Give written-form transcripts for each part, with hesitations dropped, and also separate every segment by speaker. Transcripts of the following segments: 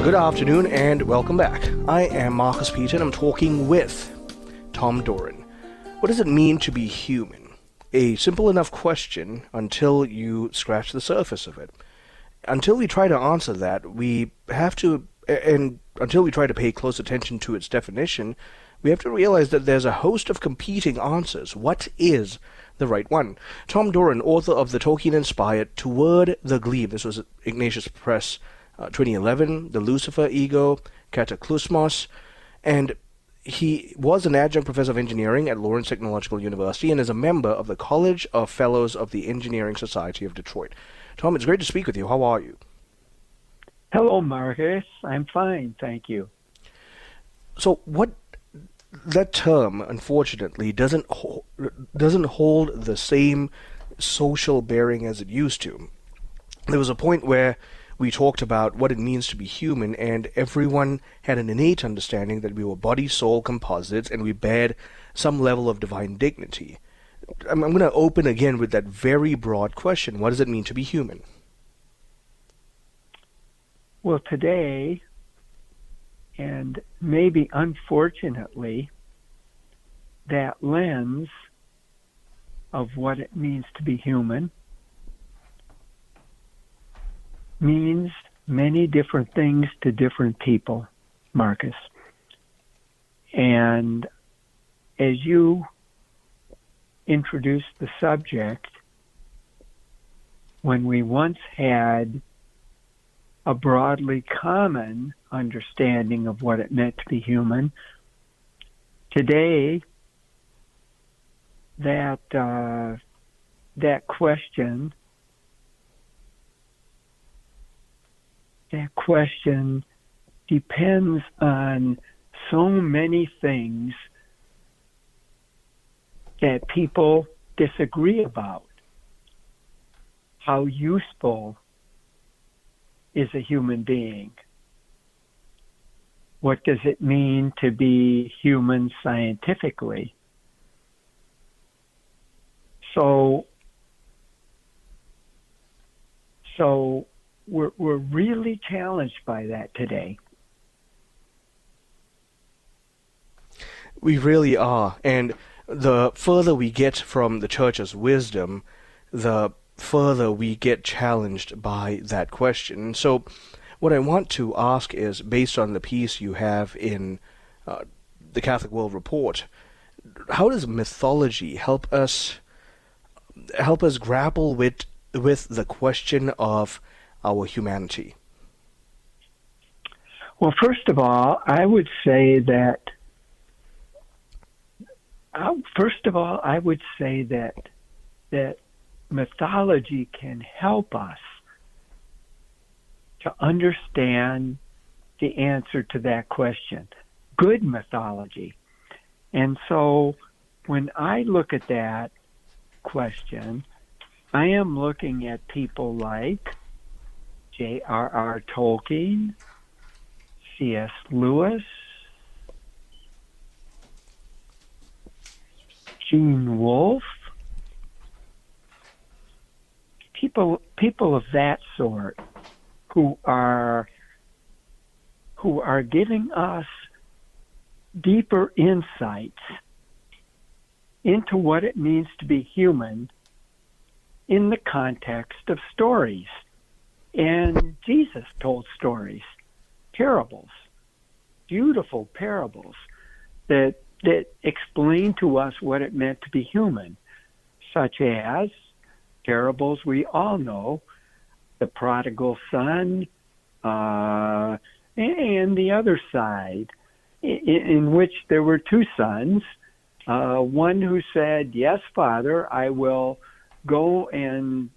Speaker 1: Good afternoon and welcome back. I am Marcus Peter and I'm talking with Tom Doran. What does it mean to be human? A simple enough question until you scratch the surface of it. Until we try to answer that, we have to, and until we try to pay close attention to its definition, we have to realize that there's a host of competing answers. What is the right one? Tom Doran, author of the Tolkien-inspired Toward the Glebe, this was Ignatius Press 2011, The Lucifer Ego, Cataclysmos, and he was an adjunct professor of engineering at Lawrence Technological University and is a member of the College of Fellows of the Engineering Society of Detroit. Tom, it's great to speak with you. How are you?
Speaker 2: Hello, Marcus. I'm fine, thank you.
Speaker 1: So that term, unfortunately, doesn't hold the same social bearing as it used to. There was a point where we talked about what it means to be human, and everyone had an innate understanding that we were body-soul composites and we bared some level of divine dignity. I'm going to open again with that very broad question. What does it mean to be human?
Speaker 2: Well, today, and maybe unfortunately, that lens of what it means to be human means many different things to different people, Marcus. And as you introduced the subject, when we once had a broadly common understanding of what it meant to be human, today that question depends on so many things that people disagree about. How useful is a human being? What does it mean to be human scientifically? So we're really challenged by that today.
Speaker 1: We really are, and the further we get from the Church's wisdom, the further we get challenged by that question. So what I want to ask is, based on the piece you have in the Catholic World Report, how does mythology help us grapple with the question of our humanity?
Speaker 2: Well, first of all, I would say that mythology can help us to understand the answer to that question. Good mythology. And so when I look at that question, I am looking at people like J.R.R. Tolkien, C.S. Lewis, Gene Wolfe, people of that sort who are giving us deeper insights into what it means to be human in the context of stories. And Jesus told stories, parables, beautiful parables that explain to us what it meant to be human, such as parables we all know, the prodigal son and the other side, in which there were two sons, one who said, "Yes, Father, I will go and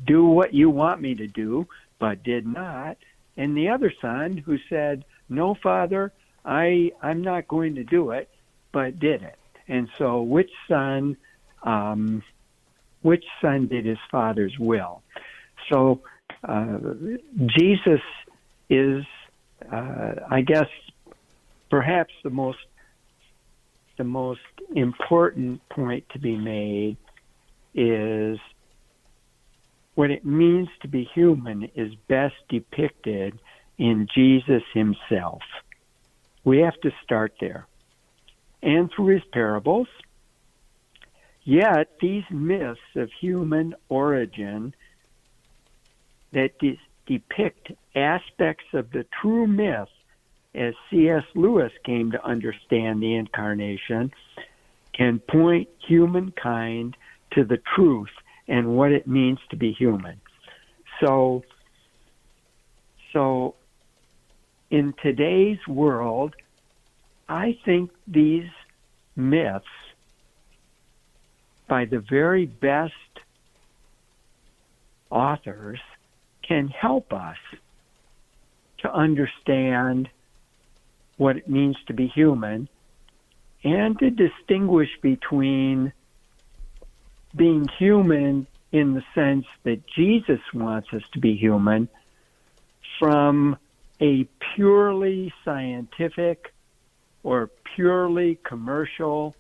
Speaker 2: do what you want me to do," but did not. And the other son who said, "No, Father, I'm not going to do it," but did it. And so which son did his father's will? So Jesus is, I guess, perhaps the most important point to be made is what it means to be human is best depicted in Jesus himself. We have to start there. And through his parables. Yet these myths of human origin that depict aspects of the true myth as C.S. Lewis came to understand the Incarnation can point humankind to the truth and what it means to be human. So in today's world, I think these myths, by the very best authors, can help us to understand what it means to be human and to distinguish between being human in the sense that Jesus wants us to be human from a purely scientific or purely commercial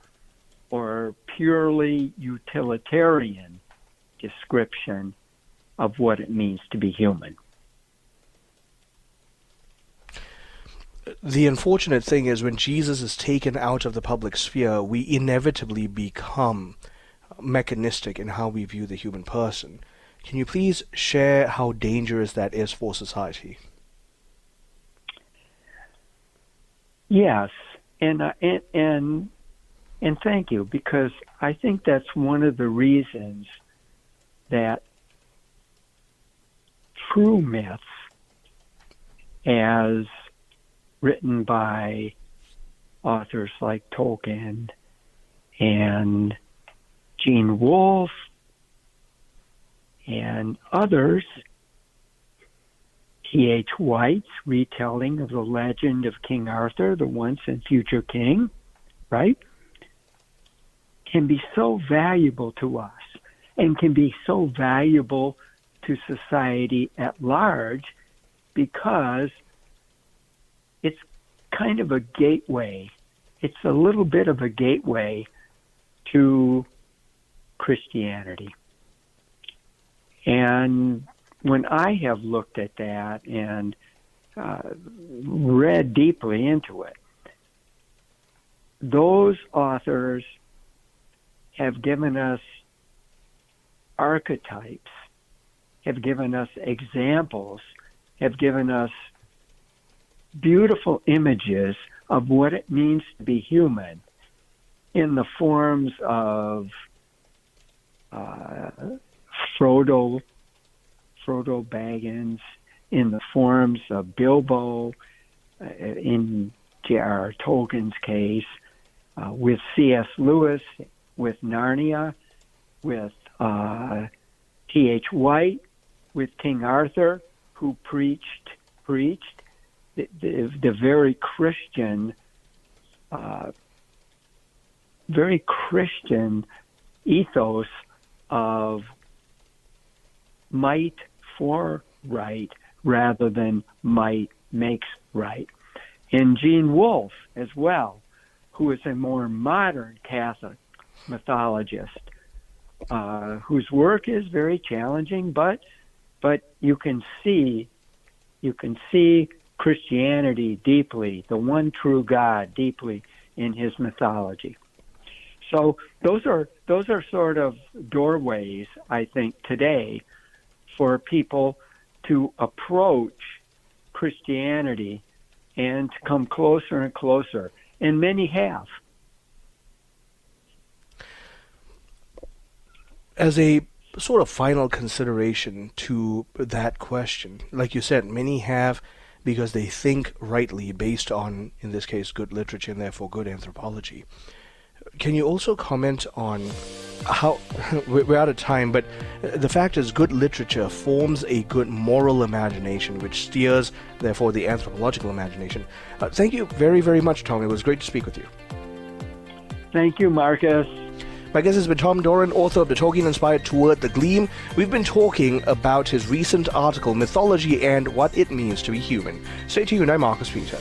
Speaker 2: or purely utilitarian description of what it means to be human.
Speaker 1: The unfortunate thing is when Jesus is taken out of the public sphere, we inevitably become mechanistic in how we view the human person. Can you please share how dangerous that is for society?
Speaker 2: Yes, and thank you, because I think that's one of the reasons that true myths, as written by authors like Tolkien and Gene Wolfe and others, T.H. White's retelling of the legend of King Arthur, the once and future king, right, can be so valuable to us and can be so valuable to society at large because it's kind of a gateway. It's a little bit of a gateway to Christianity. And when I have looked at that and read deeply into it, those authors have given us archetypes, have given us examples, have given us beautiful images of what it means to be human in the forms of Frodo Baggins, in the forms of Bilbo, in J.R.R. Tolkien's case, with C.S. Lewis, with Narnia, with T.H. White, with King Arthur, who preached the very Christian ethos of might for right rather than might makes right. And Gene Wolfe as well, who is a more modern Catholic mythologist, whose work is very challenging, but you can see Christianity deeply, the one true God deeply in his mythology. So those are sort of doorways, I think, today for people to approach Christianity and to come closer and closer, and many have.
Speaker 1: As a sort of final consideration to that question, like you said, many have because they think rightly based on, in this case, good literature and therefore good anthropology. Can you also comment on how, we're out of time, but the fact is good literature forms a good moral imagination which steers, therefore, the anthropological imagination. Thank you very, very much, Tom. It was great to speak with you.
Speaker 2: Thank you, Marcus.
Speaker 1: My guest has been Tom Doran, author of the Tolkien-inspired Toward the Gleam. We've been talking about his recent article, Mythology and What It Means to be Human. Stay tuned, I'm Marcus Peter.